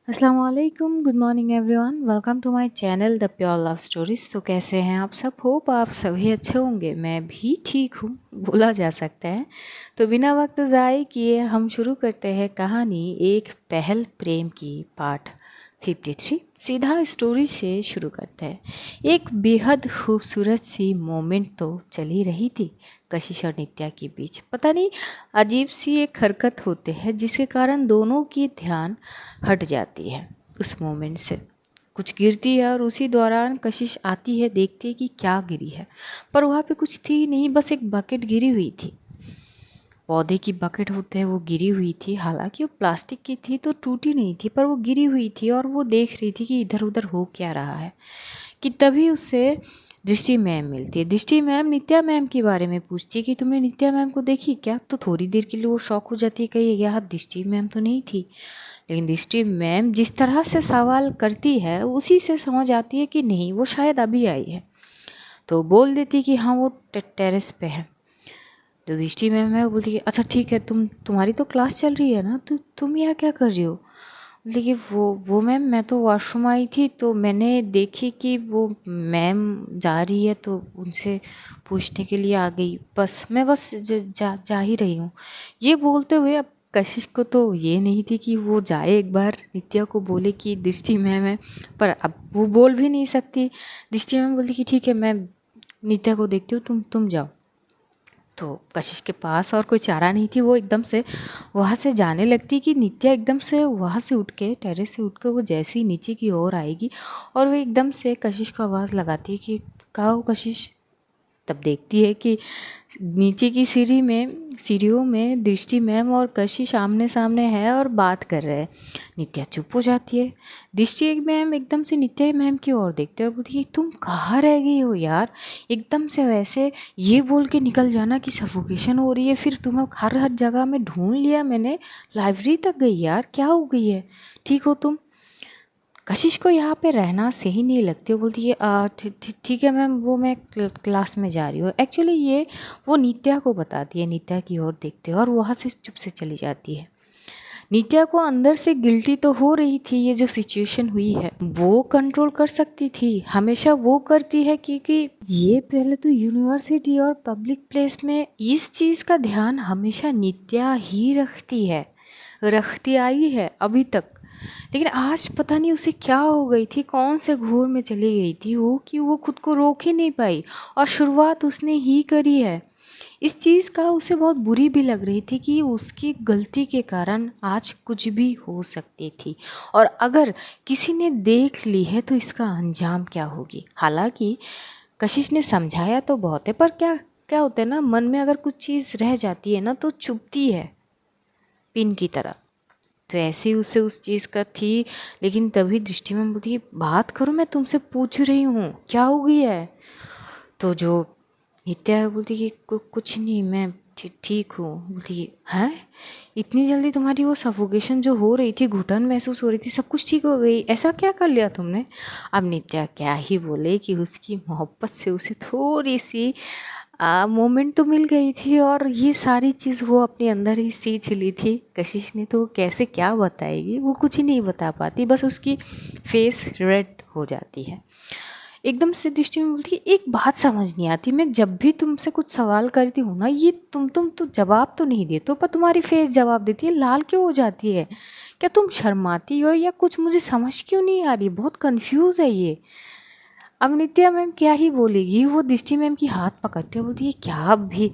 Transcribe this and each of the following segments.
अस्सलाम वालेकुम, good morning everyone, welcome to my channel the pure love stories. तो कैसे हैं आप सब? होप आप सभी अच्छे होंगे। मैं भी ठीक हूँ, बोला जा सकता है। तो बिना वक्त ज़ाय किए हम शुरू करते हैं कहानी एक पहल प्रेम की पार्ट 53। सीधा स्टोरी से शुरू करते हैं। एक बेहद खूबसूरत सी मोमेंट तो चली रही थी कशिश और नित्या के बीच। पता नहीं अजीब सी एक हरकत होती है जिसके कारण दोनों की ध्यान हट जाती है उस मोमेंट से। कुछ गिरती है और उसी दौरान कशिश आती है, देखती है कि क्या गिरी है, पर वहाँ पे कुछ थी नहीं, बस एक बकेट गिरी हुई थी। पौधे की बकेट होते हैं, वो गिरी हुई थी। हालांकि वो प्लास्टिक की थी तो टूटी नहीं थी, पर वो गिरी हुई थी और वो देख रही थी कि इधर उधर हो क्या रहा है। कि तभी उससे दृष्टि मैम मिलती है। दृष्टि मैम नित्या मैम के बारे में पूछती है कि तुमने नित्या मैम को देखी क्या? तो थोड़ी देर के लिए वो शौक हो जाती है, कही यार दृष्टि मैम तो नहीं थी। लेकिन दृष्टि मैम जिस तरह से सवाल करती है उसी से समझ आती है कि नहीं, वो शायद अभी आई है। तो बोल देती है कि हाँ वो टेरेस पे है। तो दृष्टि मैम है, वो बोलती है अच्छा ठीक है, तुम्हारी तो क्लास चल रही है ना, तो तुम यहाँ क्या कर रही हो? देखिए वो मैम, मैं तो वॉशरूम आई थी तो मैंने देखी कि वो मैम जा रही है तो उनसे पूछने के लिए आ गई। बस जा ही रही हूँ। ये बोलते हुए अब कशिश को तो ये नहीं थी कि वो जाए एक बार नित्या को बोले कि दृष्टि मैम है, पर अब वो बोल भी नहीं सकती। दृष्टि मैम बोलती कि ठीक है, मैं नित्या को देखती हूँ, तुम जाओ। तो कशिश के पास और कोई चारा नहीं थी, वो एकदम से वहाँ से जाने लगती कि नित्या एकदम से वहाँ से उठ के, टेरेस से उठ के वो जैसे ही नीचे की ओर आएगी और वो एकदम से कशिश को आवाज़ लगाती है कि कहाँ हो कशिश? तब देखती है कि नीचे की सीढ़ियों में दृष्टि मैम और कशिश आमने सामने है और बात कर रहे हैं। नित्या चुप हो जाती है। दृष्टि मैम एकदम से नित्या मैम की ओर देखते हैं और बोलती है तुम कहाँ रह गई हो यार? एकदम से वैसे ये बोल के निकल जाना कि सफोकेशन हो रही है, फिर तुम्हें हर हर जगह में ढूंढ लिया मैंने, लाइब्रेरी तक गई यार, क्या हो गई है? ठीक हो तुम? कशिश को यहाँ पे रहना सही नहीं लगती। वो बोलती है ठीक है मैम, वो मैं क्लास में जा रही हूँ। एक्चुअली ये वो नित्या को बताती है, नित्या की ओर देखते हैं और वहाँ से चुप से चली जाती है। नित्या को अंदर से गिल्टी तो हो रही थी, ये जो सिचुएशन हुई है वो कंट्रोल कर सकती थी, हमेशा वो करती है, क्योंकि ये पहले तो यूनिवर्सिटी और पब्लिक प्लेस में इस चीज़ का ध्यान हमेशा नित्या ही रखती आई है अभी तक। लेकिन आज पता नहीं उसे क्या हो गई थी, कौन से घोर में चली गई थी वो, कि वो खुद को रोक ही नहीं पाई और शुरुआत उसने ही करी है। इस चीज़ का उसे बहुत बुरी भी लग रही थी कि उसकी गलती के कारण आज कुछ भी हो सकती थी और अगर किसी ने देख ली है तो इसका अंजाम क्या होगी। हालांकि कशिश ने समझाया तो बहुत है, पर क्या क्या होता है ना, मन में अगर कुछ चीज़ रह जाती है ना तो चुभती है पिन की तरह। तो ऐसे ही उसे उस चीज़ का थी। लेकिन तभी दृष्टि में बोलती है बात करो, मैं तुमसे पूछ रही हूँ क्या हो गई है? तो जो नित्या है बोलती कि कुछ नहीं, मैं ठीक हूँ। बोलती है इतनी जल्दी तुम्हारी वो सफोकेशन जो हो रही थी, घुटन महसूस हो रही थी, सब कुछ ठीक हो गई? ऐसा क्या कर लिया तुमने? अब नित्या क्या ही बोले कि उसकी मोहब्बत से उसे थोड़ी सी मोमेंट तो मिल गई थी और ये सारी चीज़ वो अपने अंदर ही सींच ली थी। कशिश ने तो कैसे क्या बताएगी, वो कुछ ही नहीं बता पाती, बस उसकी फेस रेड हो जाती है। एकदम से दृष्टि में बोलती है एक बात समझ नहीं आती, मैं जब भी तुमसे कुछ सवाल करती हूँ ना, ये तुम तो जवाब तो नहीं देते हो, पर तुम्हारी फेस जवाब देती है, लाल क्यों हो जाती है? क्या तुम शर्माती हो या कुछ? मुझे समझ क्यों नहीं आ रही, बहुत कंफ्यूज है ये। अब नित्या मैम क्या ही बोलेगी, वो दृष्टि मैम की हाथ पकड़ते बोलती है क्या अब भी,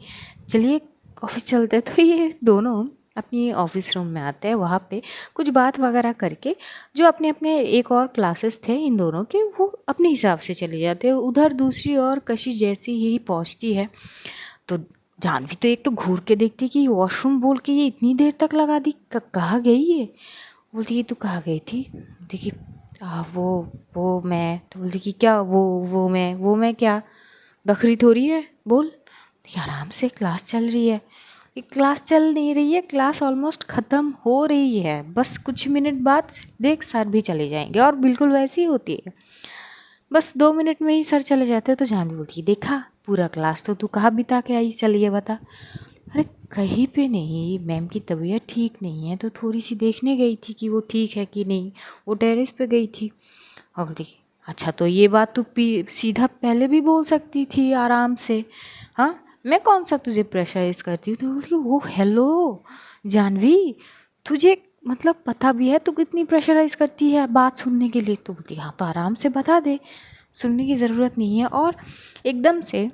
चलिए ऑफिस चलते हैं। तो ये दोनों अपनी ऑफिस रूम में आते हैं, वहाँ पे कुछ बात वगैरह करके जो अपने अपने एक और क्लासेस थे इन दोनों के, वो अपने हिसाब से चले जाते हैं। उधर दूसरी ओर कशिश जैसी ही पहुँचती है तो जानवी तो एक तो घूर के देखती कि वॉशरूम बोल के ये इतनी देर तक लगा दी, कहाँ गई ये? बोलती कि तू कहाँ गई थी? देखिए वो मैं, तो बोलती कि क्या वो मैं क्या बकरी थोड़ी है, बोल। देखिए आराम से, क्लास चल रही है। ये क्लास चल नहीं रही है, क्लास ऑलमोस्ट ख़त्म हो रही है, बस कुछ मिनट बाद देख सर भी चले जाएंगे। और बिल्कुल वैसी ही होती है, बस 2 मिनट में ही सर चले जाते हैं। तो जानवी बोलती है देखा, पूरा क्लास तो तू कहाँ बिता के आई, चल ये बता। अरे कहीं पे नहीं, मैम की तबीयत ठीक नहीं है तो थोड़ी सी देखने गई थी कि वो ठीक है कि नहीं, वो टेरेस पे गई थी। और बोलती अच्छा तो ये बात तू सीधा पहले भी बोल सकती थी आराम से, हाँ मैं कौन सा तुझे प्रेशराइज करती हूँ। तो बोलती वो हेलो जानवी, तुझे मतलब पता भी है तू कितनी प्रेशराइज करती है बात सुनने के लिए। तो बोलती हाँ तो आराम से बता दे, सुनने की ज़रूरत नहीं है। और एकदम से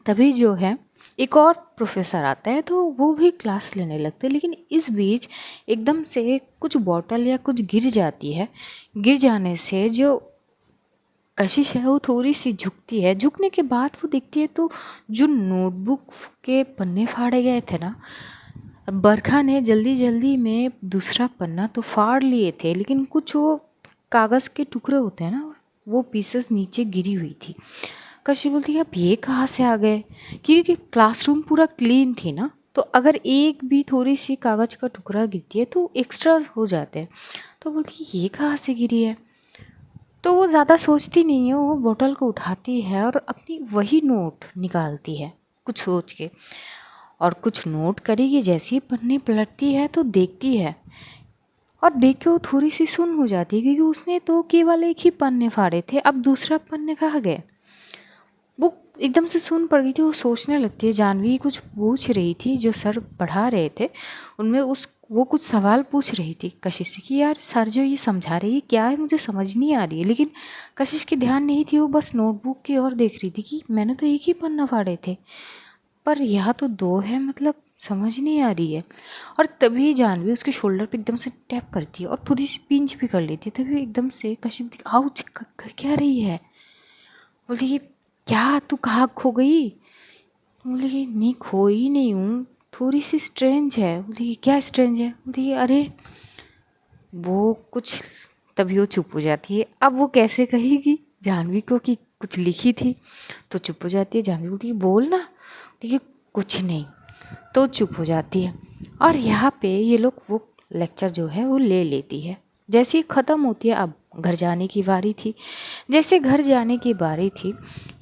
तभी जो है एक और प्रोफेसर आता है तो वो भी क्लास लेने लगते हैं। लेकिन इस बीच एकदम से कुछ बॉटल या कुछ गिर जाती है। गिर जाने से जो कशिश है वो थोड़ी सी झुकती है। झुकने के बाद वो देखती है तो जो नोटबुक के पन्ने फाड़े गए थे ना, बरखा ने जल्दी जल्दी में दूसरा पन्ना तो फाड़ लिए थे, लेकिन कुछ वो कागज़ के टुकड़े होते हैं ना, वो पीसेस नीचे गिरी हुई थी। कशिश बोलती है अब ये कहाँ से आ गए, क्योंकि क्लासरूम पूरा क्लीन थी ना, तो अगर एक भी थोड़ी सी कागज़ का टुकड़ा गिरती है तो एक्स्ट्रा हो जाते हैं। तो बोलती है ये कहाँ से गिरी है। तो वो ज़्यादा सोचती नहीं है, वो बोतल को उठाती है और अपनी वही नोट निकालती है कुछ सोच के, और कुछ नोट करेगी। जैसे ही पन्ने पलटती है तो देखती है, और देख के वो थोड़ी सी सुन्न हो जाती है, क्योंकि उसने तो केवल एक ही पन्ने फाड़े थे, अब दूसरा पन्ने कहाँ गए। वो एकदम से सुन पड़ गई थी। वो सोचने लगती है, जानवी कुछ पूछ रही थी, जो सर पढ़ा रहे थे उनमें वो कुछ सवाल पूछ रही थी कशिश से कि यार सर जो ये समझा रही है क्या है, मुझे समझ नहीं आ रही है। लेकिन कशिश की ध्यान नहीं थी, वो बस नोटबुक की ओर देख रही थी कि मैंने तो एक ही पन्ना फाड़े थे, पर यहाँ तो दो है, मतलब समझ नहीं आ रही है। और तभी जानवी उसके शोल्डर पे एकदम से टैप करती है और थोड़ी सी पिंच भी कर लेती है। तभी एकदम से कशिश आउच कर क्या रही है। बोली कि क्या तू कहाँ खो गई। बोली कि नहीं खोई नहीं हूँ, थोड़ी सी स्ट्रेंज है। बोली कि क्या स्ट्रेंज है। बोली कि अरे वो कुछ, तभी वो चुप हो जाती है। अब वो कैसे कहेगी जानवी को कि कुछ लिखी थी, तो चुप हो जाती है। जानवी बोलती है बोल ना। देखिए कुछ नहीं, तो चुप हो जाती है। और यहाँ पे ये लोग वो लेक्चर जो है वो ले लेती है। जैसे ही ख़त्म होती है, अब घर जाने की बारी थी। जैसे घर जाने की बारी थी,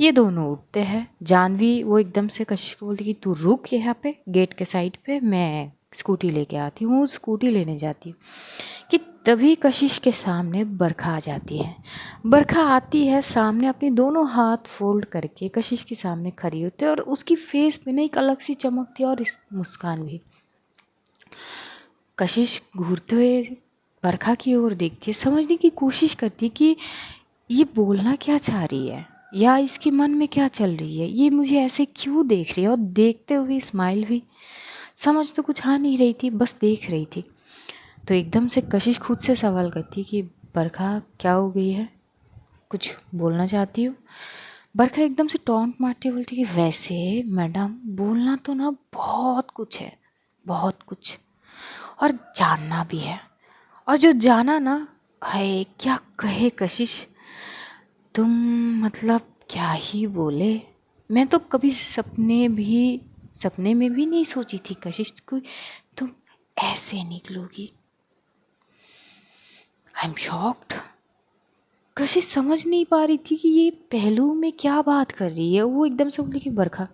ये दोनों उठते हैं। जानवी वो एकदम से कशिश को बोलती कि तू रुक यहाँ पे गेट के साइड पे, मैं स्कूटी लेके आती हूँ। वो स्कूटी लेने जाती हूँ कि तभी कशिश के सामने बरखा आ जाती है। बरखा आती है सामने, अपने दोनों हाथ फोल्ड करके कशिश के सामने खड़ी होती है, और उसकी फेस पे ना एक अलग सी चमक थी और इस मुस्कान भी। कशिश घूरते हुए बरखा की ओर देखती है, समझने की कोशिश करती है कि ये बोलना क्या चाह रही है, या इसके मन में क्या चल रही है, ये मुझे ऐसे क्यों देख रही है। और देखते हुए स्माइल भी, समझ तो कुछ आ नहीं रही थी, बस देख रही थी। तो एकदम से कशिश खुद से सवाल करती कि बरखा क्या हो गई है, कुछ बोलना चाहती हो। बरखा एकदम से टॉन्ट मारती बोलती कि वैसे मैडम बोलना तो ना बहुत कुछ है, बहुत कुछ, और जानना भी है। और जो जाना ना है, क्या कहे कशिश, तुम मतलब क्या ही बोले। मैं तो कभी सपने में भी नहीं सोची थी कशिश को तुम ऐसे निकलोगी। I am shocked. कशिश समझ नहीं पा रही थी कि ये पहलू में क्या बात कर रही है। वो एकदम से बोली कि बरखा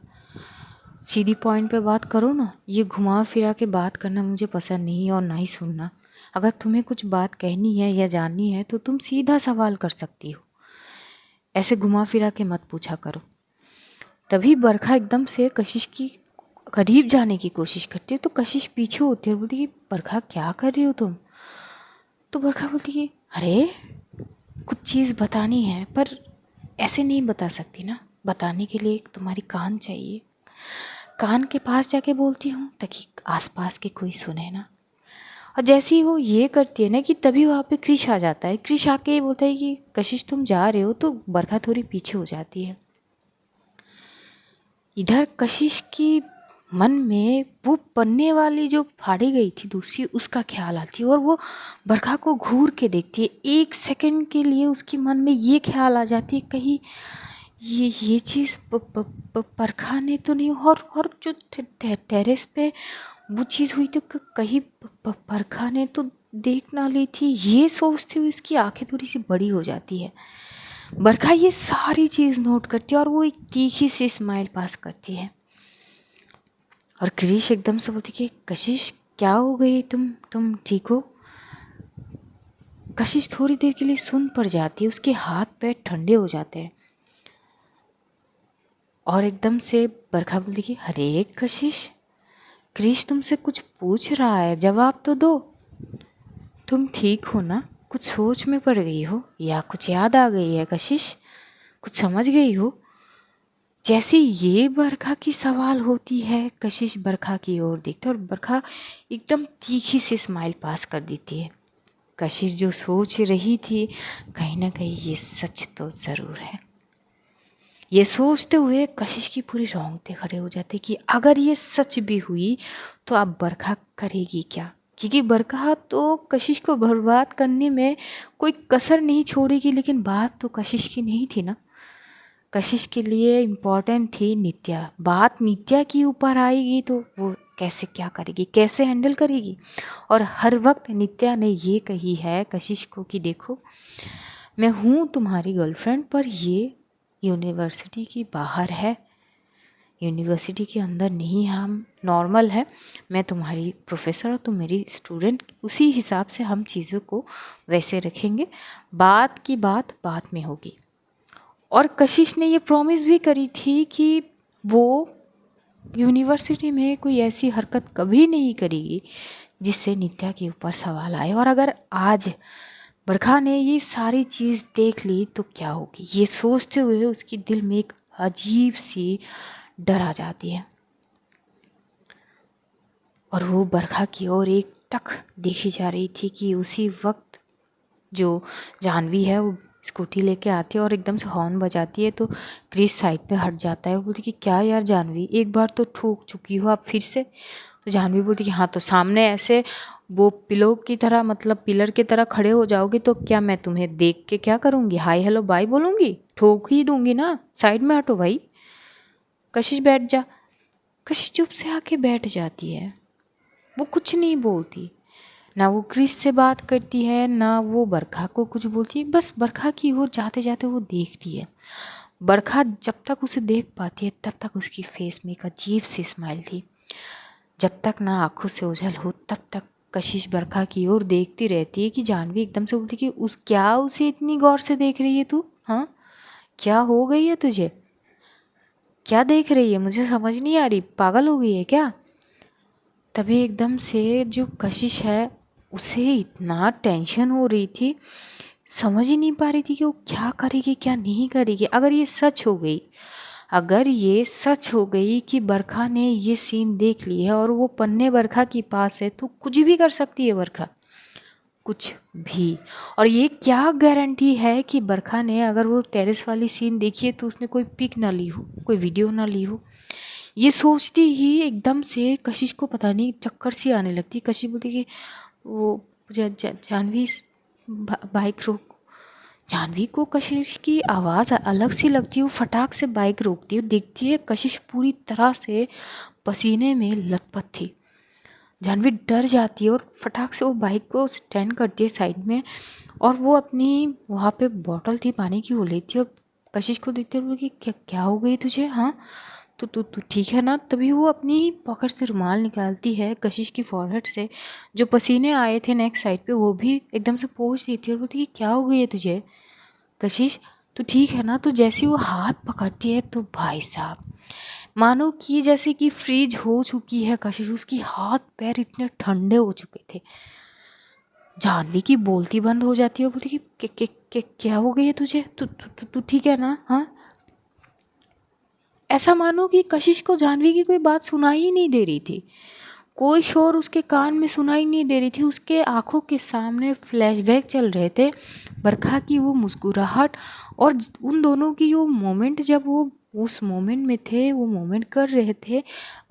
सीधी पॉइंट पे बात करो ना, ये घुमा फिरा के बात करना मुझे पसंद नहीं है, और ना ही सुनना। अगर तुम्हें कुछ बात कहनी है या जाननी है तो तुम सीधा सवाल कर सकती हो, ऐसे घुमा फिरा के मत पूछा करो। तभी बरखा एकदम से कशिश की करीब जाने की कोशिश करती है, तो कशिश पीछे होती है और बोलती कि बरखा क्या कर रही हो तुम। तो बरखा बोलती कि अरे कुछ चीज़ बतानी है, पर ऐसे नहीं बता सकती ना, बताने के लिए तुम्हारी कान चाहिए। कान के पास जाके बोलती हूँ ताकि आसपास के कोई सुने ना। और जैसे ही वो ये करती है ना कि तभी वहाँ पे क्रिश आ जाता है। क्रिश आके बोलता है कि कशिश तुम जा रहे हो, तो बरखा थोड़ी पीछे हो जाती है। इधर कशिश की मन में वो पन्ने वाली जो फाड़ी गई थी दूसरी, उसका ख्याल आती है, और वो बरखा को घूर के देखती है। एक सेकंड के लिए उसके मन में ये ख्याल आ जाती है कहीं ये चीज़ बरखा ने तो नहीं, और जो टेरेस पे वो चीज़ हुई तो कहीं बरखा ने तो देख ना ली थी। ये सोचते हुए उसकी आंखें थोड़ी सी बड़ी हो जाती है। बरखा ये सारी चीज़ नोट करती है और वो एक तीखी सी स्माइल पास करती है। और क्रिश एकदम से बोलती कि कशिश क्या हो गई, तुम ठीक हो? कशिश थोड़ी देर के लिए सुन पड़ जाती है, उसके हाथ पैर ठंडे हो जाते हैं और एकदम से बरखा बोलती कि अरे कशिश, क्रिश तुमसे कुछ पूछ रहा है, जवाब तो दो। तुम ठीक हो ना? कुछ सोच में पड़ गई हो या कुछ याद आ गई है कशिश? कुछ समझ गई हो? जैसे ये बरखा की सवाल होती है, कशिश बरखा की ओर देखती है और बरखा एकदम तीखी सी स्माइल पास कर देती है। कशिश जो सोच रही थी, कहीं ना कहीं ये सच तो ज़रूर है। ये सोचते हुए कशिश की पूरी रोंगटे खड़े हो जाते कि अगर ये सच भी हुई तो अब बरखा करेगी क्या? क्योंकि बरखा तो कशिश को बर्बाद करने में कोई कसर नहीं छोड़ेगी, लेकिन बात तो कशिश की नहीं थी ना। कशिश के लिए इम्पोर्टेंट थी नित्या। बात नित्या की ऊपर आएगी तो वो कैसे क्या करेगी, कैसे हैंडल करेगी? और हर वक्त नित्या ने ये कही है कशिश को कि देखो, मैं हूँ तुम्हारी गर्लफ्रेंड, पर ये यूनिवर्सिटी की बाहर है, यूनिवर्सिटी के अंदर नहीं है, हम नॉर्मल है। मैं तुम्हारी प्रोफेसर और तुम मेरी स्टूडेंट, उसी हिसाब से हम चीज़ों को वैसे रखेंगे। बात की बात बाद में होगी। और कशिश ने ये प्रॉमिस भी करी थी कि वो यूनिवर्सिटी में कोई ऐसी हरकत कभी नहीं करेगी जिससे नित्या के ऊपर सवाल आए। और अगर आज बरखा ने ये सारी चीज़ देख ली तो क्या होगी, ये सोचते हुए उसकी दिल में एक अजीब सी डर आ जाती है और वो बरखा की ओर एक टक देखी जा रही थी कि उसी वक्त जो जानवी है वो स्कूटी लेके आती है और एकदम से हॉर्न बजाती है तो क्रिस साइड पे हट जाता है। वो बोलती कि क्या यार जानवी, एक बार तो ठोक चुकी हो, आप फिर से? तो जानवी बोलती कि हाँ, तो सामने ऐसे वो पिलो की तरह, मतलब पिलर की तरह खड़े हो जाओगे तो क्या मैं तुम्हें देख के क्या करूँगी, हाय हेलो बाय बोलूँगी? ठोक ही दूंगी ना, साइड में हटो भाई। कशिश बैठ जा। कशिश चुप से आके बैठ जाती है, वो कुछ नहीं बोलती, ना वो क्रिस से बात करती है ना वो बरखा को कुछ बोलती है। बस बरखा की ओर जाते जाते वो देखती है। बरखा जब तक उसे देख पाती है तब तक उसकी फेस में एक अजीब सी स्माइल थी। जब तक ना आंखों से ओझल हो तब तक कशिश बरखा की ओर देखती रहती है कि जानवी एकदम से बोलती कि उस क्या उसे इतनी गौर से देख रही है तू? हाँ, क्या हो गई है तुझे? क्या देख रही है, मुझे समझ नहीं आ रही, पागल हो गई है क्या? तभी एकदम से जो कशिश है उसे इतना टेंशन हो रही थी, समझ ही नहीं पा रही थी कि वो क्या करेगी क्या नहीं करेगी। अगर ये सच हो गई कि बरखा ने ये सीन देख ली है और वो पन्ने बरखा के पास है तो कुछ भी कर सकती है बरखा, कुछ भी। और ये क्या गारंटी है कि बरखा ने अगर वो टेरेस वाली सीन देखी है तो उसने कोई पिक ना ली हो, कोई वीडियो ना ली हो। ये सोचती ही एकदम से कशिश को पता नहीं चक्कर सी आने लगती। कशिश बोलती कि वो जानवी बाइक रोक। जानवी को कशिश की आवाज़ अलग सी लगती है, वो फटाक से बाइक रोकती है, देखती है कशिश पूरी तरह से पसीने में लथपथ थी। जानवी डर जाती है और फटाक से वो बाइक को स्टैंड करती है साइड में और वो अपनी वहाँ पे बॉटल थी पानी की, वो लेती है और कशिश को देखते हुए कि क्या क्या हो गई तुझे, हाँ तो तू ठीक है ना? तभी वो अपनी पॉकेट से रुमाल निकालती है, कशिश की फॉरहेड से जो पसीने आए थे नेक साइड पे वो भी एकदम से पोंछ देती है और बोलती है क्या हो गई है तुझे कशिश, तू ठीक है ना? तो जैसे वो हाथ पकड़ती है तो भाई साहब, मानो कि जैसे कि फ्रीज हो चुकी है कशिश, उसकी हाथ पैर इतने ठंडे हो चुके थे। जानवी की बोलती बंद हो जाती है और बोलती कि क्या हो गई है तुझे, तू ठीक है ना? हाँ, ऐसा मानो कि कशिश को जानवी की कोई बात सुनाई ही नहीं दे रही थी, कोई शोर उसके कान में सुनाई नहीं दे रही थी। उसके आंखों के सामने फ्लैशबैक चल रहे थे, बरखा की वो मुस्कुराहट और उन दोनों की जो मोमेंट, जब वो उस मोमेंट में थे, वो मोमेंट कर रहे थे।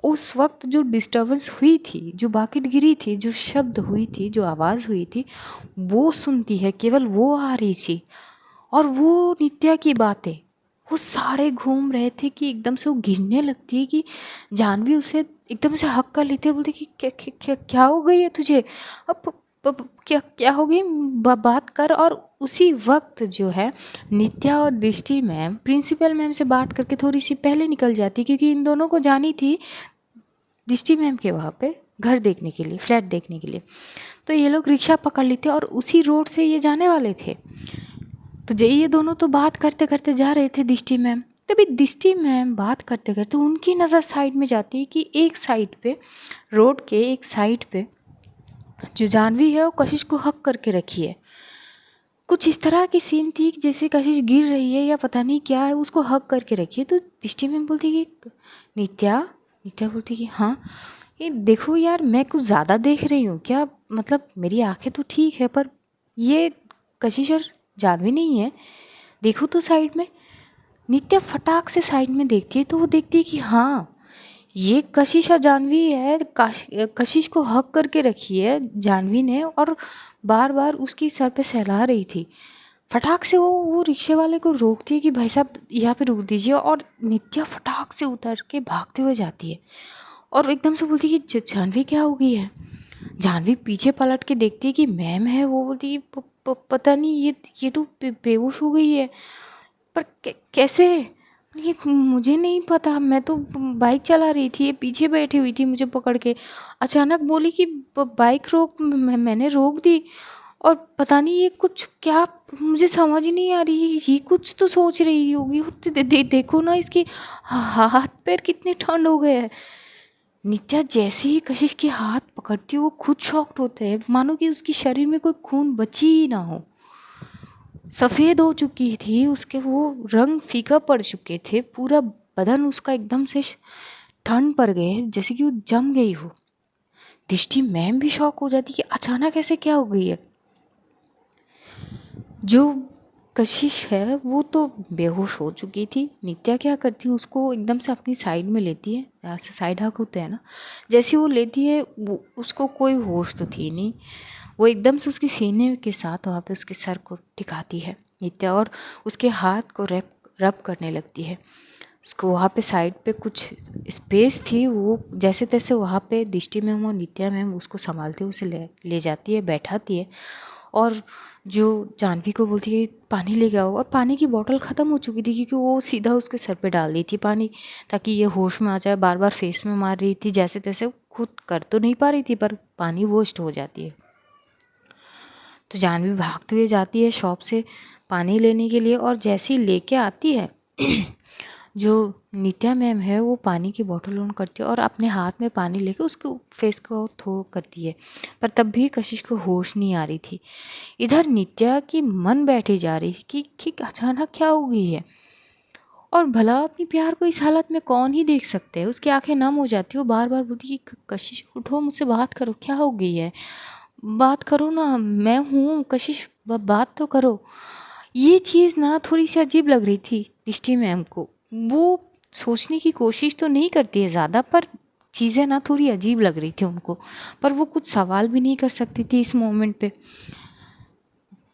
उस वक्त जो डिस्टर्बेंस हुई थी, जो बाकिट गिरी थी, जो शब्द हुई थी, जो आवाज़ हुई थी, वो सुनती है, केवल वो आ रही थी। और वो नित्या की बातें, वो सारे घूम रहे थे कि एकदम से वो गिरने लगती है कि जानवी उसे एकदम से हक कर लेती है, बोलती कि क्या हो गई है तुझे, अब क्या क्या हो गई, बात कर। और उसी वक्त जो है नित्या और दृष्टि मैम प्रिंसिपल मैम से बात करके थोड़ी सी पहले निकल जाती, क्योंकि इन दोनों को जानी थी दिष्टि मैम के वहाँ पे घर देखने के लिए, फ्लैट देखने के लिए। तो ये लोग रिक्शा पकड़ लेते और उसी रोड से ये जाने वाले थे। तो ये दोनों तो बात करते करते जा रहे थे, दिष्टि मैम। तभी दिष्टि मैम बात करते करते उनकी नज़र साइड में जाती है कि एक साइड पे, रोड के एक साइड पे जो जानवी है वो कशिश को हक करके रखी है। कुछ इस तरह की सीन थी कि जैसे कशिश गिर रही है या पता नहीं क्या है, उसको हक करके रखी है। तो दिष्टि मैम बोलती कि नित्या, नित्या बोलती कि हाँ, ये देखो यार, मैं कुछ ज़्यादा देख रही हूँ क्या? मतलब मेरी आंखें तो ठीक है, पर ये कशिश और जानवी नहीं है, देखो तो साइड में। नित्या फटाक से साइड में देखती है तो वो देखती है कि हाँ, ये कशिश और जानवी है। कशिश को हक करके रखी है जानवी ने और बार बार उसकी सर पे सहला रही थी। फटाक से वो रिक्शे वाले को रोकती है कि भाई साहब यहाँ पे रोक दीजिए, और नित्या फटाक से उतर के भागते हुए जाती है और एकदम से बोलती है कि जानवी क्या हो गई है? जानवी पीछे पलट के देखती है कि मैम है। वो बोलती है पता नहीं, ये तो बेहोश हो गई है। पर कैसे? ये मुझे नहीं पता, मैं तो बाइक चला रही थी, ये पीछे बैठी हुई थी मुझे पकड़ के, अचानक बोली कि बाइक रोक, मैंने रोक दी, और पता नहीं ये कुछ क्या, मुझे समझ ही नहीं आ रही, ये कुछ तो सोच रही होगी। देखो ना इसके हाथ पैर कितने ठंड हो गए हैं। नित्या जैसे ही कशिश के हाथ पकड़ती है वो खुद शॉक्ड होता है, मानो कि उसकी शरीर में कोई खून बची ही ना हो। सफ़ेद हो चुकी थी, उसके वो रंग फीका पड़ चुके थे, पूरा बदन उसका एकदम से ठंड पड़ गए, जैसे कि वो जम गई हो। दिष्टि मैम भी शॉक हो जाती कि अचानक ऐसे क्या हो गई है। जो कशिश है वो तो बेहोश हो चुकी थी। नित्या क्या करती है, उसको एकदम से अपनी साइड में लेती है, ऐसे साइड हक होते हैं ना, जैसे वो लेती है वो, उसको कोई होश तो थी नहीं। वो एकदम से उसके सीने के साथ वहाँ पे उसके सर को टिकाती है नित्या, और उसके हाथ को रब करने लगती है। उसको वहाँ पे साइड पे कुछ स्पेस थी, वो जैसे तैसे वहाँ पे दिष्टि मैम और नित्या मैम उसको संभालते हुए उसे ले जाती है, बैठाती है, और जो जानवी को बोलती है पानी लेके आओ। और पानी की बोतल ख़त्म हो चुकी थी क्योंकि वो सीधा उसके सर पे डाल दी थी पानी, ताकि ये होश में आ जाए। बार बार फेस में मार रही थी, जैसे तैसे खुद कर तो नहीं पा रही थी, पर पानी वेस्ट हो जाती है। तो जानवी भागते हुए जाती है शॉप से पानी लेने के लिए, और जैसे ही लेके आती है जो नित्या मैम है वो पानी की बोतल ऑन करती है और अपने हाथ में पानी लेके उसके फेस को थो करती है, पर तब भी कशिश को होश नहीं आ रही थी। इधर नित्या की मन बैठी जा रही थी कि अचानक क्या हो गई है, और भला अपनी प्यार को इस हालत में कौन ही देख सकते हैं। उसकी आंखें नम हो जाती है, वो बार बार बोलती कि कशिश उठो, मुझसे बात करो, क्या हो गई है, बात करो ना, मैं हूँ कशिश, बात तो करो। ये चीज़ ना थोड़ी सी अजीब लग रही थी दिष्टि मैम को। वो सोचने की कोशिश तो नहीं करती है ज़्यादा, पर चीज़ें ना थोड़ी अजीब लग रही थी उनको, पर वो कुछ सवाल भी नहीं कर सकती थी इस मोमेंट पे।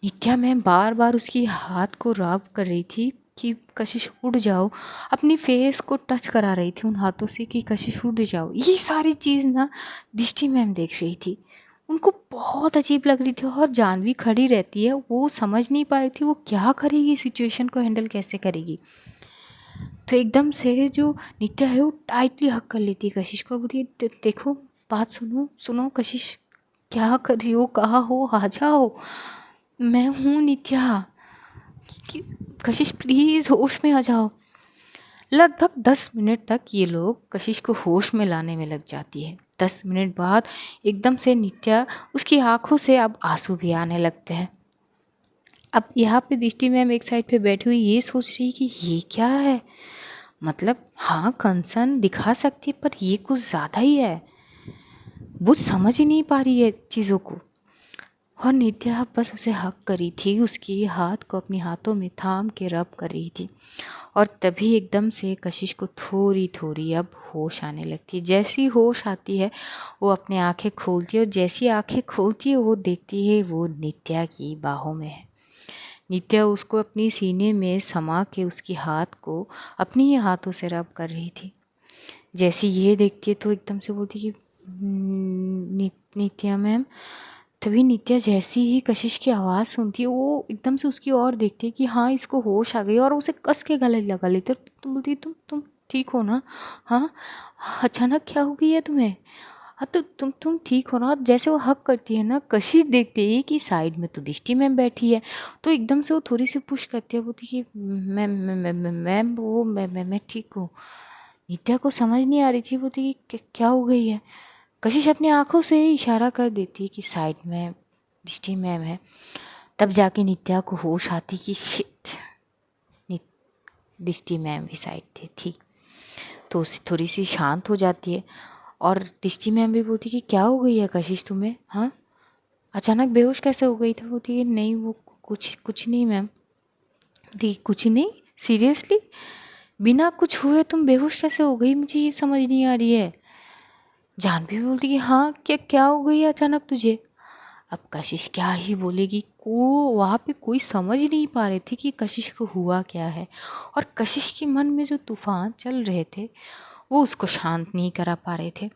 नित्या मैम बार बार उसकी हाथ को रब कर रही थी कि कशिश उठ जाओ, अपनी फेस को टच करा रही थी उन हाथों से कि कशिश उठ जाओ। ये सारी चीज़ ना दिष्टि मैम देख रही थी, उनको बहुत अजीब लग रही थी। और जानवी खड़ी रहती है, वो समझ नहीं पा रही थी वो क्या करेगी, सिचुएशन को हैंडल कैसे करेगी। तो एकदम से जो नित्या है वो टाइटली हक कर लेती है कशिश को और बोलती है देखो, बात सुनो सुनो कशिश, क्या कर रही हो, कहाँ हो, आ जाओ, मैं हूँ नित्या, कशिश प्लीज़ होश में आ जाओ। लगभग 10 मिनट तक ये लोग कशिश को होश में लाने में लग जाती है। 10 मिनट बाद एकदम से नित्या, उसकी आंखों से अब आंसू भी आने लगते हैं। अब यहाँ पे दिष्टि मैम एक साइड पे बैठी हुई ये सोच रही कि ये क्या है, मतलब हाँ कंसर्न दिखा सकती है, पर ये कुछ ज़्यादा ही है। वो समझ ही नहीं पा रही है चीज़ों को, और नित्या बस उसे हक करी थी, उसके हाथ को अपने हाथों में थाम के रब कर रही थी। और तभी एकदम से कशिश को थोड़ी थोड़ी अब होश आने लगती है। जैसी होश आती है वो अपनी आंखें खोलती है, और जैसी आंखें खोलती है वो देखती है वो नित्या की बाहों में है। नित्या उसको अपनी सीने में समा के उसकी हाथ को अपनी ही हाथों से रब कर रही थी। जैसी ये देखती है तो एकदम से बोलती कि नित्या मैम। तभी नित्या जैसी ही कशिश की आवाज़ सुनती है वो एकदम से उसकी ओर देखती है कि हाँ इसको होश आ गई, और उसे कस के गले लगा लेती है। तुम बोलती तुम ठीक हो ना? हाँ, अचानक क्या हो गई है तुम्हें? हाँ, तो तुम ठीक हो ना? जैसे वो हग करती है ना, कशिश देखते ही कि साइड में तो दृष्टि मैम बैठी है, तो एकदम से वो थोड़ी-सी पुश करती है, बोलती है कि मैम वो मैं ठीक हूँ। नित्या को समझ नहीं आ रही थी, बोलती कि क्या हो गई है? कशिश अपनी आँखों से ही इशारा कर देती है कि साइड में दृष्टि मैम है। तब जाके नित्या को होश आती कि शिट! नि दृष्टि मैम भी साइड थी। तो थोड़ी सी शांत हो जाती है और दृष्टि मैम भी बोलती कि क्या हो गई है कशिश तुम्हें? हाँ, अचानक बेहोश कैसे हो गई? तो बोलती है नहीं वो कुछ कुछ नहीं मैम। दी कुछ नहीं? सीरियसली? बिना कुछ हुए तुम बेहोश कैसे हो गई? मुझे ये समझ नहीं आ रही है। जानवी भी बोलती कि हाँ, क्या क्या हो गई अचानक तुझे? अब कशिश क्या ही बोलेगी, को वहाँ पे कोई समझ नहीं पा रहे थे कि कशिश को हुआ क्या है, और कशिश के मन में जो तूफान चल रहे थे वो उसको शांत नहीं करा पा रहे थे।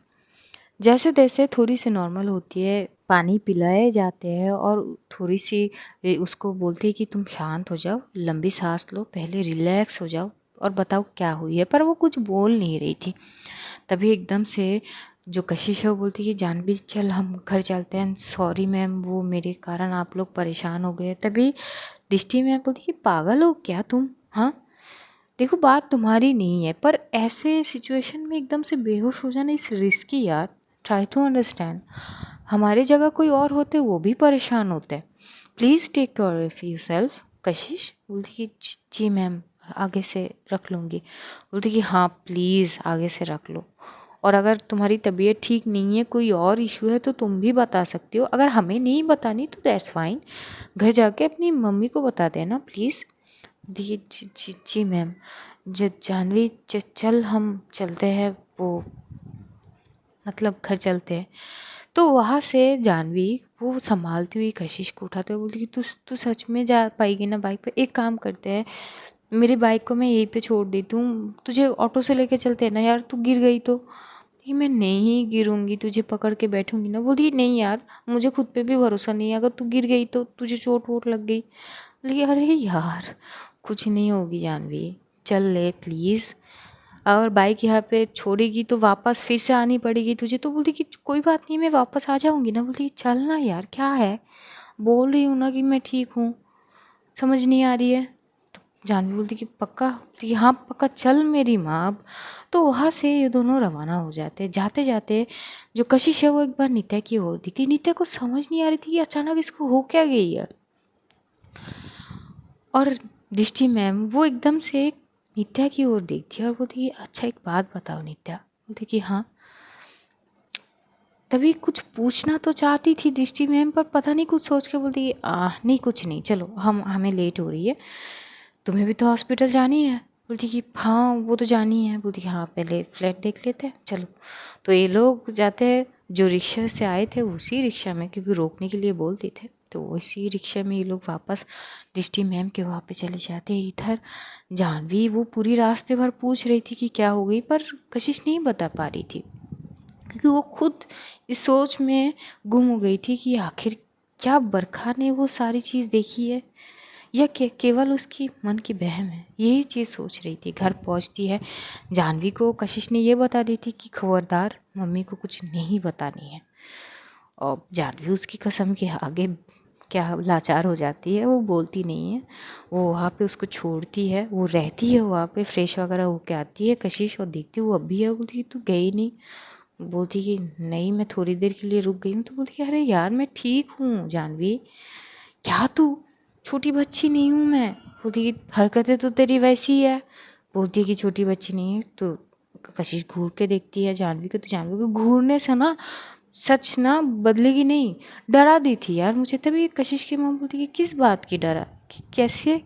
जैसे तैसे थोड़ी सी नॉर्मल होती है, पानी पिलाए जाते हैं और थोड़ी सी उसको बोलते हैं कि तुम शांत हो जाओ, लंबी सांस लो, पहले रिलैक्स हो जाओ और बताओ क्या हुई है। पर वो कुछ बोल नहीं रही थी। तभी एकदम से जो कशिश है वो बोलती कि जानवी चल हम घर चलते हैं, सॉरी मैम वो मेरे कारण आप लोग परेशान हो गए। तभी दृष्टि मैम बोलती कि पागल हो क्या तुम? हाँ, देखो बात तुम्हारी नहीं है, पर ऐसे सिचुएशन में एकदम से बेहोश हो जाना इस रिस्की यार। ट्राई टू अंडरस्टैंड, हमारी जगह कोई और होते वो भी परेशान होते। Please take care of you self. Kashish बोलती कि जी मैम आगे से रख लूँगी। बोलती कि हाँ प्लीज़ आगे से रख लो, और अगर तुम्हारी तबीयत ठीक नहीं है, कोई और इशू है तो तुम भी बता सकती हो, अगर हमें नहीं बतानी तो दैट्स फाइन, घर जाके अपनी मम्मी को बता देना प्लीज़। जी जी जी जी मैम। जानवी चल हम चलते हैं, वो मतलब घर चलते हैं। तो वहाँ से जानवी वो संभालती हुई कशिश को उठाते हुए बोलती कि तू सच में जा पाएगी ना बाइक पे? एक काम करते हैं, मेरी बाइक को मैं यहीं पे छोड़ देती हूँ, तुझे ऑटो से लेके चलते हैं ना यार, तू गिर गई तो? कि मैं नहीं गिरूंगी, तुझे पकड़ के बैठूंगी ना। बोलती नहीं यार, मुझे खुद पे भी भरोसा नहीं है, अगर तू गिर गई तो तुझे चोट वोट लग गई। बोली अरे यार कुछ नहीं होगी जानवी, चल ले प्लीज़। अगर बाइक यहाँ पे छोड़ेगी तो वापस फिर से आनी पड़ेगी तुझे। तो बोलती कि कोई बात नहीं, मैं वापस आ जाऊंगी ना। बोलती चल ना यार, क्या है, बोल रही हूँ ना कि मैं ठीक हूँ, समझ नहीं आ रही है? तो जानवी बोलती कि पक्का? बोलती कि हाँ पक्का, चल मेरी माँ अब। तो वहाँ से ये दोनों रवाना हो जाते। जाते जाते जो कशिश है वो एक बार नित्या की ओर दिखती। नित्या को समझ नहीं आ रही थी कि अचानक इसको हो क्या गई है। और दृष्टि मैम वो एकदम से नित्या की ओर देखती है और बोलती कि अच्छा एक बात बताओ नित्या। बोलती कि हाँ। तभी कुछ पूछना तो चाहती थी दृष्टि मैम, पर पता नहीं कुछ सोच के बोलती कि नहीं कुछ नहीं, चलो हमें लेट हो रही है, तुम्हें भी तो हॉस्पिटल जानी है। बोलती कि हाँ वो तो जानी है। बोलती कि हाँ पहले फ्लैट देख लेते हैं चलो। तो ये लोग जाते हैं, जो रिक्शा से आए थे उसी रिक्शा में, क्योंकि रोकने के लिए बोलते थे, तो उसी रिक्शा में ये लोग वापस दृष्टि मैम के वहाँ पे चले जाते हैं। इधर जानवी वो पूरी रास्ते भर पूछ रही थी कि क्या हो गई, पर कशिश नहीं बता पा रही थी, क्योंकि वो खुद इस सोच में गुम हो गई थी कि आखिर क्या बरखा ने वो सारी चीज़ देखी है या केवल उसकी मन की बहम है। यही चीज़ सोच रही थी। घर पहुंचती है, जानवी को कशिश ने ये बता दी थी कि खबरदार मम्मी को कुछ नहीं बतानी है, और जानवी उसकी कसम के आगे क्या लाचार हो जाती है, वो बोलती नहीं है। वो वहाँ पे उसको छोड़ती है, वो रहती है वहाँ पे, फ्रेश वगैरह होके आती है कशिश और देखती है वो अब भी है। बोलती तू गई नहीं? बोलती कि नहीं मैं थोड़ी देर के लिए रुक गई हूँ। तो बोलती कि अरे यार मैं ठीक हूँ जानवी, क्या तू छोटी बच्ची नहीं हूँ मैं। बोलती कि हरकतें तो तेरी वैसी ही है। बोलती है कि छोटी बच्ची नहीं है। तो कशिश घूर के देखती है जानवी को, तो जानवी को घूरने से ना सच ना बदलेगी नहीं, डरा दी थी यार मुझे। तभी कशिश की माँ बोलती कि किस बात की डरा, कैसे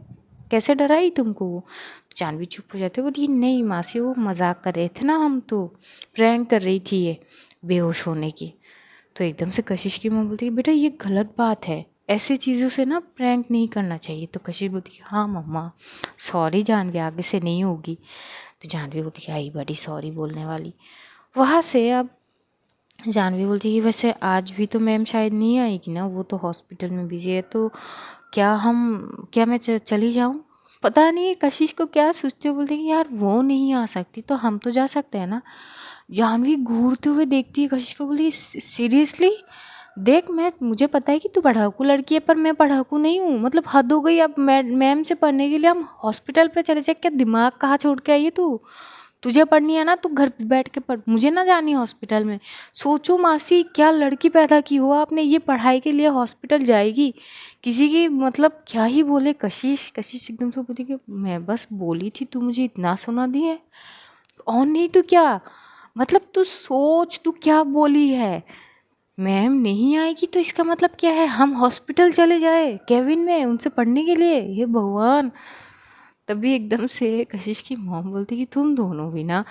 कैसे डराई तुमको वो? जानवी चुप हो जाती है, बोलती नहीं मासी वो मजाक कर रहे थे ना, हम तो प्रैंक कर रही थी ये बेहोश होने की। तो एकदम से कशिश की माँ बोलती है बेटा ये गलत बात है, ऐसी चीज़ों से ना प्रैंक नहीं करना चाहिए। तो कशिश बोलती है हाँ मम्मा सॉरी जानवी, आगे से नहीं होगी। तो जानवी बोलती है आई बड़ी सॉरी बोलने वाली। वहाँ से अब जानवी बोलती है कि वैसे आज भी तो मैम शायद नहीं आएगी ना, वो तो हॉस्पिटल में बिजी है, तो क्या मैं चली जाऊँ? पता नहीं कशिश को क्या सोचते हो, बोलते कि यार वो नहीं आ सकती तो हम तो जा सकते हैं ना। जानवी घूरते हुए देखती है कशिश को, बोली सीरियसली देख, मैं मुझे पता है कि तू पढ़ाकू लड़की है पर मैं पढ़ाकू नहीं हूँ, मतलब हद हो गई। अब मैम से पढ़ने के लिए हम हॉस्पिटल पे चले जाए, क्या दिमाग कहाँ छोड़ के आई है तू? तुझे पढ़नी है ना तू घर पे बैठ के पढ़, मुझे ना जानी हॉस्पिटल में। सोचो मासी क्या लड़की पैदा की हो आपने, ये पढ़ाई के लिए हॉस्पिटल जाएगी। किसी की मतलब क्या ही बोले। कशिश कशिश एकदम से बोली कि मैं बस बोली थी, तू मुझे इतना सुना दी है। और नहीं तो क्या, मतलब तू सोच तू क्या बोली है। मैम नहीं आएगी तो इसका मतलब क्या है, हम हॉस्पिटल चले जाए केविन में उनसे पढ़ने के लिए, हे भगवान। तभी एकदम से कशिश की मॉम बोलती कि तुम दोनों भी ना।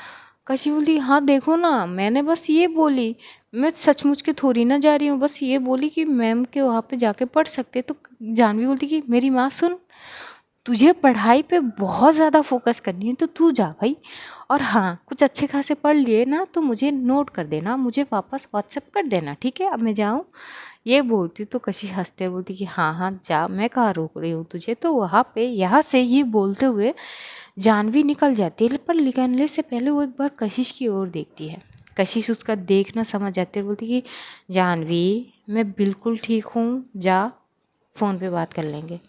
कशिश बोली हाँ देखो ना, मैंने बस ये बोली, मैं सचमुच के थोड़ी ना जा रही हूँ, बस ये बोली कि मैम के वहाँ पे जाके पढ़ सकते। तो जानवी बोलती कि मेरी माँ सुन, तुझे पढ़ाई पे बहुत ज़्यादा फोकस करनी है तो तू जा भाई। और हाँ कुछ अच्छे खासे पढ़ लिए ना तो मुझे नोट कर देना, मुझे वापस व्हाट्सएप कर देना, ठीक है अब मैं जाऊँ। ये बोलती तो कशिश हंसते हुए बोलती कि हाँ हाँ जा, मैं कहाँ रोक रही हूँ तुझे। तो वहाँ पे यहाँ से ये बोलते हुए जानवी निकल जाती है, पर निकलने से पहले वो एक बार कशिश की ओर देखती है। कशिश उसका देखना समझ जाती है, बोलती कि जानवी मैं बिल्कुल ठीक हूँ, जा फ़ोन पे बात कर लेंगे।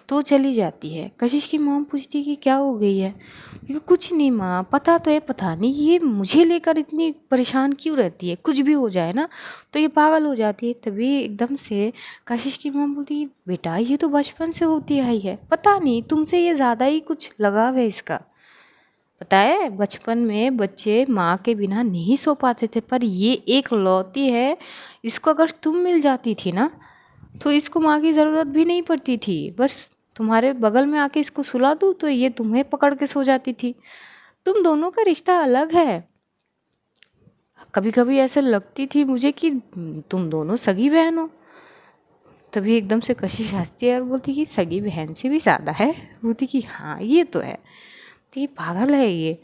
तो वो चली जाती है। कशिश की मॉम पूछती है कि क्या हो गई है। क्योंकि कुछ नहीं माँ, पता तो है, पता नहीं ये मुझे लेकर इतनी परेशान क्यों रहती है, कुछ भी हो जाए ना तो ये पागल हो जाती है। तभी एकदम से कशिश की मॉम बोलती है बेटा ये तो बचपन से होती आई है, पता नहीं तुमसे ये ज़्यादा ही कुछ लगाव है इसका। पता है बचपन में बच्चे माँ के बिना नहीं सो पाते थे, पर ये एक लौती है, इसको अगर तुम मिल जाती थी ना तो इसको माँ की ज़रूरत भी नहीं पड़ती थी, बस तुम्हारे बगल में आके इसको सुला दूँ तो ये तुम्हें पकड़ के सो जाती थी। तुम दोनों का रिश्ता अलग है। कभी कभी ऐसे लगती थी मुझे कि तुम दोनों सगी बहन हो। तभी एकदम से कशिश हंसती है और बोलती कि सगी बहन से भी ज़्यादा है। बोलती कि हाँ ये तो है, तो ये पागल है ये,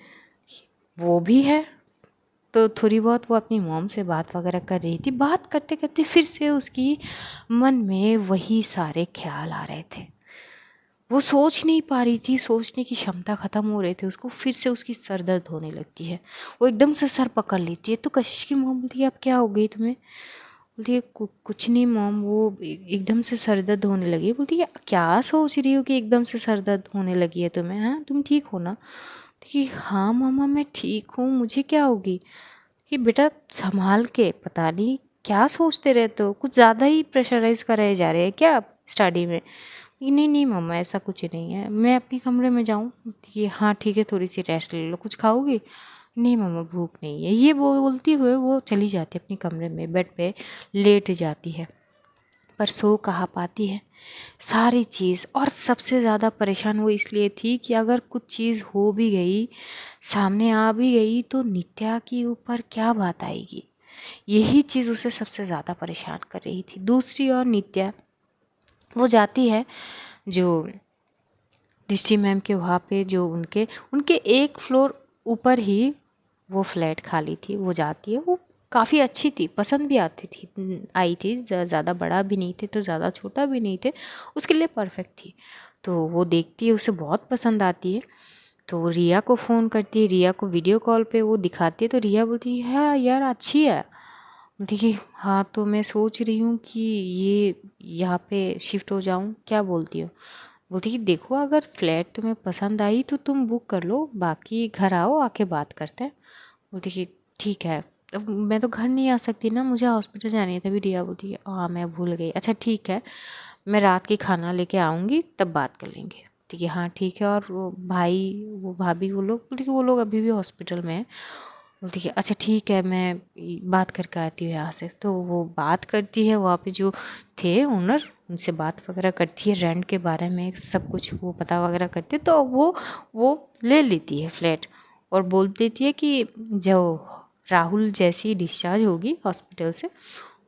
वो भी है। तो थोड़ी बहुत वो अपनी मॉम से बात वगैरह कर रही थी। बात करते करते फिर से उसकी मन में वही सारे ख्याल आ रहे थे। वो सोच नहीं पा रही थी, सोचने की क्षमता ख़त्म हो रहे थे उसको। फिर से उसकी सर दर्द होने लगती है, वो एकदम से सर पकड़ लेती है। तो कशिश की मॉम बोलती है अब क्या हो गई तुम्हें। बोलती है कुछ नहीं मॉम, वो एकदम से सर दर्द होने लगी। बोलती है क्या सोच रही हो कि एकदम से सर दर्द होने लगी है तुम्हें, हाँ तुम ठीक हो ना। कि हाँ मामा मैं ठीक हूँ, मुझे क्या होगी। कि बेटा संभाल के, पता नहीं क्या सोचते रहते हो, कुछ ज़्यादा ही प्रेशराइज कराए जा रहे हैं क्या आप स्टडी में। कि नहीं नहीं मम्मा ऐसा कुछ नहीं है, मैं अपने कमरे में जाऊँ। कि हाँ ठीक है थोड़ी सी रेस्ट ले लो, कुछ खाओगी। नहीं मम्मा भूख नहीं है, ये बोलती हुए वो चली जाती है अपने कमरे में, बेड पे लेट जाती है। पर सो कहाँ पाती है सारी चीज़। और सबसे ज़्यादा परेशान वो इसलिए थी कि अगर कुछ चीज़ हो भी गई, सामने आ भी गई, तो नित्या के ऊपर क्या बात आएगी, यही चीज़ उसे सबसे ज़्यादा परेशान कर रही थी। दूसरी ओर नित्या वो जाती है जो दृष्टि मैम के वहाँ पे, जो उनके उनके एक फ्लोर ऊपर ही वो फ्लैट खाली थी। वो जाती है, वो काफ़ी अच्छी थी, पसंद भी आती थी, आई थी। ज़्यादा बड़ा भी नहीं थे तो ज़्यादा छोटा भी नहीं थे, उसके लिए परफेक्ट थी। तो वो देखती है, उसे बहुत पसंद आती है। तो रिया को फ़ोन करती है, रिया को वीडियो कॉल पे वो दिखाती है। तो रिया बोलती है हाँ यार अच्छी है। देखिए हाँ तो मैं सोच रही हूँ कि ये यहाँ पे शिफ्ट हो जाऊँ, क्या बोलती हो। बोलती कि देखो अगर फ्लैट तुम्हें पसंद आई तो तुम बुक कर लो, बाकी घर आओ आके बात करते हैं। बोलती कि ठीक है, अब मैं तो घर नहीं आ सकती ना, मुझे हॉस्पिटल जानी है। तभी रिया बोलती है हाँ मैं भूल गई, अच्छा ठीक है मैं रात की खाना लेके आऊँगी तब बात कर लेंगे। ठीक है हाँ ठीक है। और वो भाई वो भाभी वो लोग, बोलती कि वो लोग अभी भी हॉस्पिटल में हैं। बोलती है अच्छा ठीक है मैं बात करके आती हूँ यहाँ से। तो वो बात करती है, वहाँ पे जो थे ओनर उनसे बात वगैरह करती है, रेंट के बारे में सब कुछ वो पता वगैरह करती है। तो वो ले लेती है फ्लैट और बोल देती है कि जो राहुल जैसी डिस्चार्ज होगी हॉस्पिटल से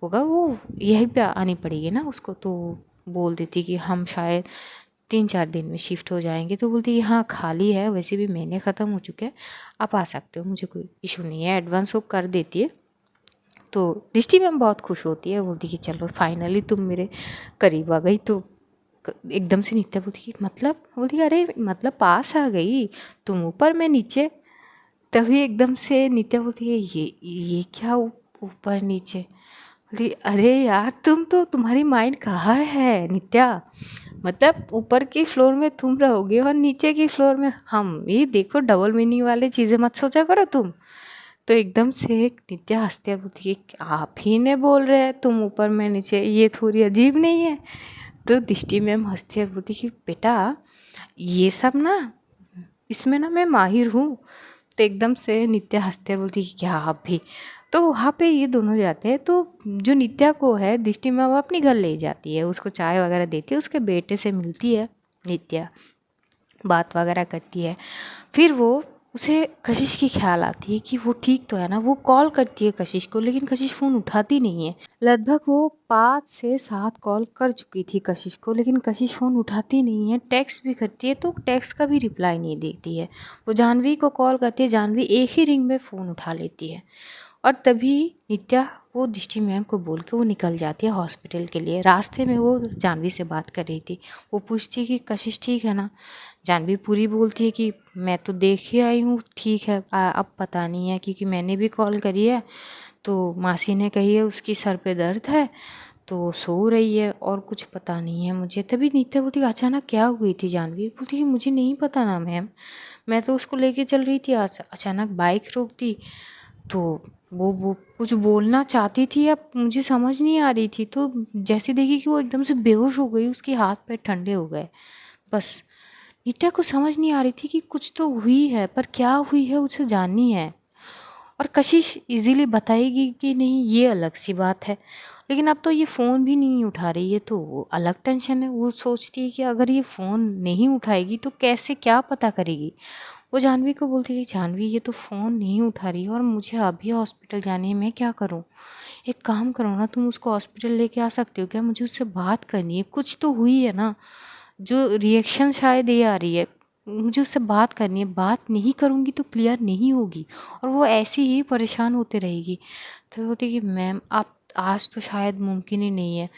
होगा वो यहीं पे आनी पड़ेगी ना उसको। तो बोल देती कि हम शायद 3-4 दिन में शिफ्ट हो जाएंगे। तो बोलती है हाँ खाली है, वैसे भी महीने ख़त्म हो चुके हैं, आप आ सकते हो, मुझे कोई इशू नहीं है। एडवांस वो कर देती है। तो दृष्टि मैम बहुत खुश होती है, बोलती कि चलो फाइनली तुम मेरे करीब आ गई। तो एकदम से नित्या बोलती कि मतलब, बोलती अरे मतलब पास आ गई, तुम ऊपर मैं नीचे। तभी एकदम से नित्या बोलती है ये क्या ऊपर नीचे। बोली अरे यार तुम्हारी माइंड कहाँ है नित्या, मतलब ऊपर की फ्लोर में तुम रहोगे और नीचे की फ्लोर में हम, ये देखो डबल मीनिंग वाले चीज़ें मत सोचा करो तुम। तो एकदम से नित्या हंसते बोलती है कि आप ही ने बोल रहे हैं तुम ऊपर मैं नीचे, ये थोड़ी अजीब नहीं है। तो दृष्टि मैम हंसती है बोलती कि बेटा ये सब ना, इसमें ना मैं माहिर हूँ। तो एकदम से नित्या हंसते बोलती कि क्या आप भी। तो वहाँ पे ये दोनों जाते हैं, तो जो नित्या को है दृष्टि मैम अपनी घर ले जाती है, उसको चाय वगैरह देती है, उसके बेटे से मिलती है नित्या, बात वगैरह करती है। फिर वो उसे कशिश की ख्याल आती है कि वो ठीक तो है ना। वो कॉल करती है कशिश को, लेकिन कशिश फ़ोन उठाती नहीं है। लगभग वो 5 से 7 कॉल कर चुकी थी कशिश को, लेकिन कशिश फ़ोन उठाती नहीं है। टेक्स्ट भी करती है तो टेक्स्ट का भी रिप्लाई नहीं देती है। वो जाह्नवी को कॉल करती है, जाह्नवी एक ही रिंग में फ़ोन उठा लेती है। और तभी नित्या वो दृष्टि मैम को बोल के वो निकल जाती है हॉस्पिटल के लिए। रास्ते में वो जाह्नवी से बात कर रही थी। वो पूछती है कि कशिश ठीक है ना। जाह्नवी पूरी बोलती है कि मैं तो देख ही आई हूँ ठीक है, अब पता नहीं है क्योंकि मैंने भी कॉल करी है तो मासी ने कही है उसकी सर पे दर्द है तो सो रही है और कुछ पता नहीं है मुझे। तभी नित्या बोलती अचानक क्या हुई थी। जाह्नवी बोलती कि मुझे नहीं पता ना मैम, मैं तो उसको लेके चल रही थी, अचानक बाइक रोक दी तो वो कुछ बोलना चाहती थी, अब मुझे समझ नहीं आ रही थी। तो जैसे देखी कि वो एकदम से बेहोश हो गई, उसके हाथ पैर ठंडे हो गए। बस नित्या को समझ नहीं आ रही थी कि कुछ तो हुई है, पर क्या हुई है उसे जाननी है। और कशिश इजीली बताएगी कि नहीं ये अलग सी बात है। लेकिन अब तो ये फ़ोन भी नहीं उठा रही है तो वो अलग टेंशन है। वो सोचती है कि अगर ये फ़ोन नहीं उठाएगी तो कैसे क्या पता करेगी। वो जाह्नवी को बोलती है कि जाह्नवी ये तो फ़ोन नहीं उठा रही है और मुझे अभी हॉस्पिटल जानी है, मैं क्या करूँ। एक काम करो ना, तुम उसको हॉस्पिटल लेके आ सकते हो क्या, मुझे उससे बात करनी है, कुछ तो हुई है ना, जो रिएक्शन शायद ये आ रही है, मुझे उससे बात करनी है। बात नहीं करूँगी तो क्लियर नहीं होगी और वो ऐसी ही परेशान होते रहेगी। तो बोलती कि मैम आप आज तो शायद मुमकिन ही नहीं है।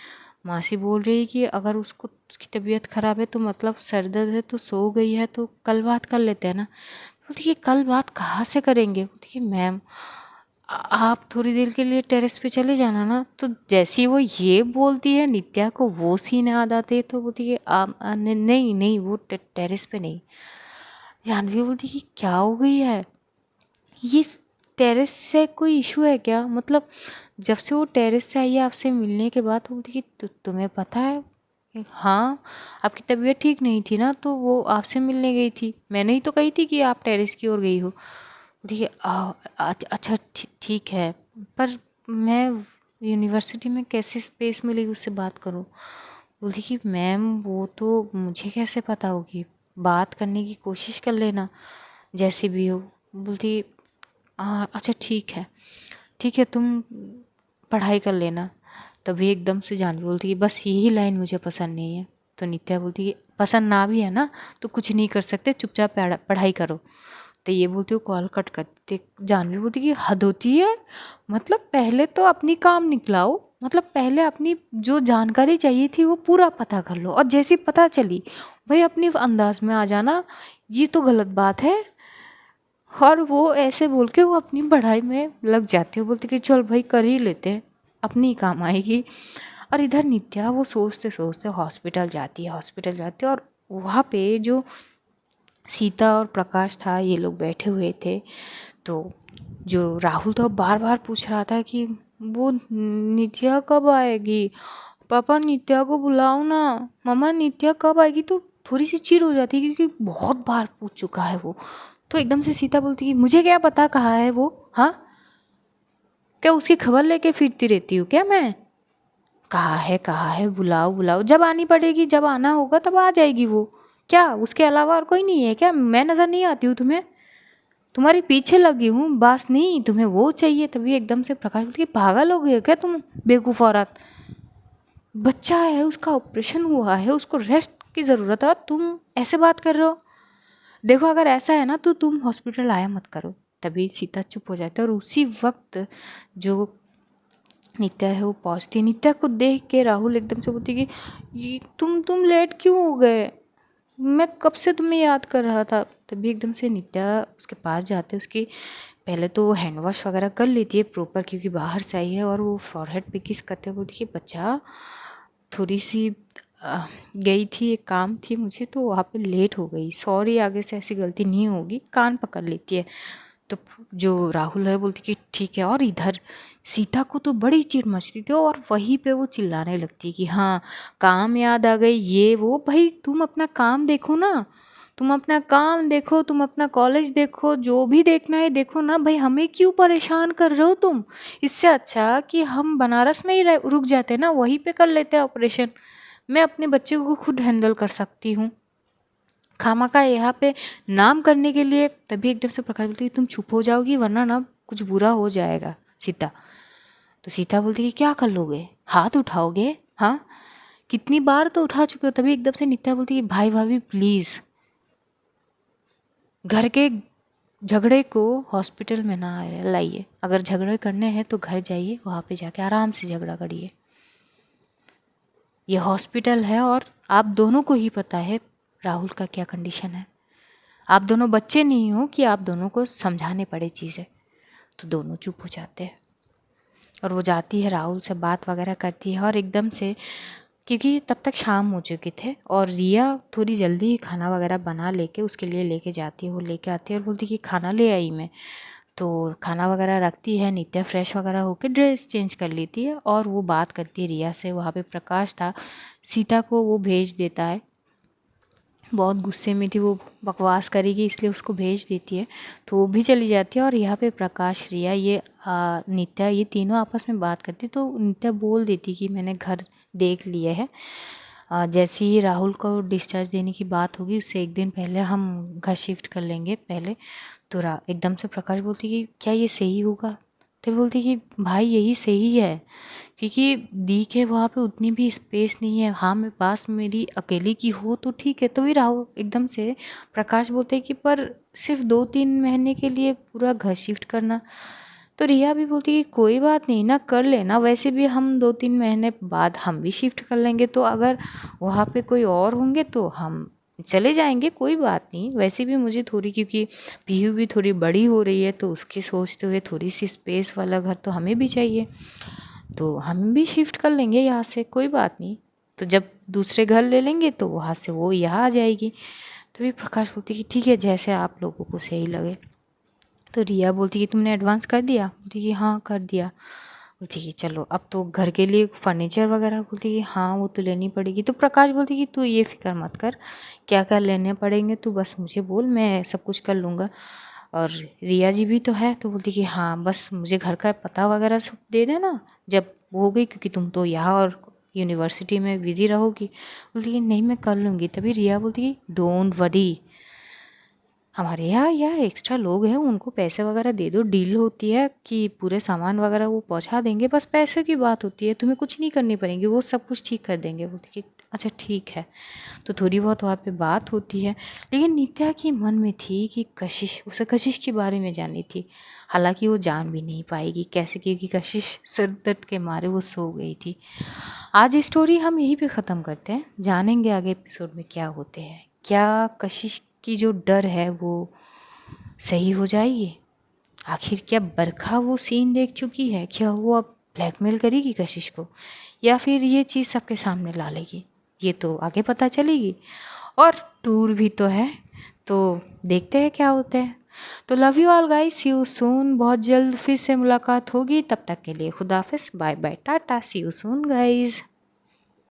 मासी बोल रही है कि अगर उसको उसकी तबीयत ख़राब है तो मतलब सर दर्द है तो सो गई है, तो कल बात कर लेते हैं ना। बोलती कि कल बात कहाँ से करेंगे। बोलती कि मैम आप थोड़ी देर के लिए टेरेस पे चले जाना ना। तो जैसे ही वो ये बोलती है नित्या को वो सीन याद आते हैं, तो बोलती है नहीं नहीं वो टेरेस पे नहीं। जाह्नवी बोलती कि क्या हो गई है, ये टेरेस से कोई इशू है क्या, मतलब जब से वो टेरेस से आई है आपसे मिलने के बाद। वो बोलती कि तुम्हें पता है हाँ आपकी तबीयत ठीक नहीं थी ना तो वो आपसे मिलने गई थी, मैंने ही तो कही थी कि आप टेरेस की ओर गई हो। देखिए अच्छा ठीक है, पर मैं यूनिवर्सिटी में कैसे स्पेस मिलेगी उससे बात करूं। बोलती कि मैम वो तो मुझे कैसे पता होगी, बात करने की कोशिश कर लेना जैसे भी हो। बोलती अच्छा ठीक है तुम पढ़ाई कर लेना। तभी एकदम से जाह्नवी बोलती कि बस यही लाइन मुझे पसंद नहीं है। तो नित्या बोलती कि पसंद ना भी है ना तो कुछ नहीं कर सकते, चुपचाप पढ़ाई करो। तो ये बोलती हूँ कॉल कट कर देती। जाह्नवी बोलती कि हद होती है, मतलब पहले तो अपनी काम निकलाओ, मतलब पहले अपनी जो जानकारी चाहिए थी वो पूरा पता कर लो और जैसी पता चली भाई अपनी अंदाज में आ जाना, ये तो गलत बात है। और वो ऐसे बोल के वो अपनी पढ़ाई में लग जाती है। बोलती कि चल भाई कर ही लेते हैं, अपनी ही काम आएगी। और इधर नित्या वो सोचते सोचते हॉस्पिटल जाती है और वहाँ पे जो सीता और प्रकाश था ये लोग बैठे हुए थे। तो जो राहुल था बार बार पूछ रहा था कि वो नित्या कब आएगी, पापा नित्या को बुलाओ ना, मम्मा नित्या कब आएगी। तो थोड़ी सी चिढ़ हो जाती है क्योंकि बहुत बार पूछ चुका है वो। तो एकदम से सीता बोलती कि मुझे क्या पता कहाँ है वो, हाँ क्या उसकी खबर लेके फिरती रहती हूँ क्या मैं, कहाँ है बुलाओ बुलाओ, जब आनी पड़ेगी जब आना होगा तब आ जाएगी वो, क्या उसके अलावा और कोई नहीं है क्या, मैं नज़र नहीं आती हूँ तुम्हें, तुम्हारे पीछे लगी हूँ बस, नहीं तुम्हें वो चाहिए। तभी एकदम से प्रकाश बोलती पागल हो गई हो क्या तुम बेवकूफ़ औरत, बच्चा है उसका ऑपरेशन हुआ है उसको रेस्ट की ज़रूरत है, तुम ऐसे बात कर रहे हो। देखो अगर ऐसा है ना तो तुम हॉस्पिटल आया मत करो। तभी सीता चुप हो जाती है और उसी वक्त जो नित्या है वो पहुंचती। नित्या को देख के राहुल एकदम से बोलती कि ये तुम लेट क्यों हो गए, मैं कब से तुम्हें याद कर रहा था। तभी एकदम से नित्या उसके पास जाते, उसकी पहले तो हैंड वॉश वगैरह कर लेती है प्रॉपर, क्योंकि बाहर से आई है, और वो फॉरहेड पे किस करते हुए बोलती है बच्चा थोड़ी सी गई थी, एक काम थी मुझे तो वहाँ पे लेट हो गई, सॉरी, आगे से ऐसी गलती नहीं होगी, कान पकड़ लेती है। तो जो राहुल है बोलती कि ठीक है। और इधर सीता को तो बड़ी चिढ़ मचती थी, और वहीं पे वो चिल्लाने लगती कि हाँ काम याद आ गई, ये वो, भाई तुम अपना काम देखो ना, तुम अपना काम देखो, तुम अपना कॉलेज देखो, जो भी देखना है देखो ना भाई, हमें क्यों परेशान कर रहे हो तुम। इससे अच्छा कि हम बनारस में ही रुक जाते ना, वहीं पे कर लेते हैं ऑपरेशन, मैं अपने बच्चे को खुद हैंडल कर सकती हूँ, खामखा यहाँ पे नाम करने के लिए। तभी एकदम से प्रकाश बोलती है तुम चुप हो जाओगी वरना ना कुछ बुरा हो जाएगा सीता। तो सीता बोलती है क्या कर लोगे, हाथ उठाओगे, हाँ कितनी बार तो उठा चुके हो। तभी एकदम से नित्या बोलती है भाई भाभी प्लीज़ घर के झगड़े को हॉस्पिटल में ना लाइए, अगर झगड़े करने हैं तो घर जाइए, वहाँ पे जाके आराम से झगड़ा करिए, ये हॉस्पिटल है और आप दोनों को ही पता है राहुल का क्या कंडीशन है, आप दोनों बच्चे नहीं हो कि आप दोनों को समझाने पड़े चीज़ें। तो दोनों चुप हो जाते हैं और वो जाती है राहुल से बात वगैरह करती है। और एकदम से क्योंकि तब तक शाम हो चुके थे और रिया थोड़ी जल्दी ही खाना वगैरह बना लेके उसके लिए लेके जाती है, वो लेके आती है और बोलती कि खाना ले आई मैं। तो खाना वगैरह रखती है, नित्या फ्रेश वगैरह होकर ड्रेस चेंज कर लेती है और वो बात करती है रिया से। वहाँ पे प्रकाश था, सीता को वो भेज देता है, बहुत गुस्से में थी, वो बकवास करेगी इसलिए उसको भेज देती है। तो वो भी चली जाती है और यहाँ पे प्रकाश, रिया, ये नित्या, ये तीनों आपस में बात करती। तो नित्या बोल देती कि मैंने घर देख लिए है, जैसे ही राहुल को डिस्चार्ज देने की बात होगी उससे एक दिन पहले हम घर शिफ्ट कर लेंगे पहले। तो एकदम से प्रकाश बोलती कि क्या ये सही होगा। तो बोलती कि भाई यही सही है, क्योंकि दी के वहाँ पे उतनी भी स्पेस नहीं है, हाँ मैं पास मेरी अकेली की हो तो ठीक है। तो भी राहुल एकदम से प्रकाश बोलते कि पर सिर्फ 2-3 महीने के लिए पूरा घर शिफ्ट करना। तो रिया भी बोलती कि कोई बात नहीं ना, कर लेना, वैसे भी हम 2-3 महीने बाद हम भी शिफ्ट कर लेंगे, तो अगर वहाँ पे कोई और होंगे तो हम चले जाएंगे, कोई बात नहीं। वैसे भी मुझे थोड़ी, क्योंकि पीयू भी थोड़ी बड़ी हो रही है तो उसकी सोचते हुए थोड़ी सी स्पेस वाला घर तो हमें भी चाहिए, तो हम भी शिफ्ट कर लेंगे यहाँ से, कोई बात नहीं। तो जब दूसरे घर ले लेंगे तो वहाँ से वो यहाँ आ जाएगी। तभी प्रकाश बोलती कि ठीक है जैसे आप लोगों को सही लगे। तो रिया बोलती कि तुमने एडवांस कर दिया, बोलती कि हाँ कर दिया। बोलती कि चलो अब तो घर के लिए फर्नीचर वगैरह, बोलती कि हाँ वो तो लेनी पड़ेगी। तो प्रकाश बोलती कि तू ये फिक्र मत कर, क्या क्या लेने पड़ेंगे तू बस मुझे बोल, मैं सब कुछ कर लूँगा। और रिया जी भी तो है, तो बोलती कि हाँ बस मुझे घर का पता वगैरह सब दे देना जब हो गई, क्योंकि तुम तो यहाँ और यूनिवर्सिटी में बिज़ी रहोगी। बोलती कि नहीं मैं कर लूँगी। तभी रिया बोलती कि डोंट वरी, हमारे यहाँ यार एक्स्ट्रा लोग हैं, उनको पैसे वगैरह दे दो, डील होती है कि पूरे सामान वगैरह वो पहुँचा देंगे, बस पैसे की बात होती है, तुम्हें कुछ नहीं करनी पड़ेगी, वो सब कुछ ठीक कर देंगे। बोलती कि अच्छा ठीक है। तो थोड़ी बहुत वहाँ पे बात होती है, लेकिन नित्या की मन में थी कि कशिश, उसे कशिश के बारे में जाननी थी। हालांकि वो जान भी नहीं पाएगी कैसे, क्योंकि कशिश सिर दर्द के मारे वो सो गई थी। आज स्टोरी हम यहीं पे ख़त्म करते हैं, जानेंगे आगे एपिसोड में क्या होते हैं, क्या कशिश की जो डर है वो सही हो जाएगी, आखिर क्या बरखा वो सीन देख चुकी है, क्या वो अब ब्लैकमेल करेगी कशिश को, या फिर ये चीज़ सबके सामने ला लेगी, ये तो आगे पता चलेगी। और टूर भी तो है, तो देखते हैं क्या होता है। तो love you all guys, see you soon, बहुत जल्द फिर से मुलाकात होगी, तब तक के लिए खुदाफिज, bye bye, tata, see you soon guys.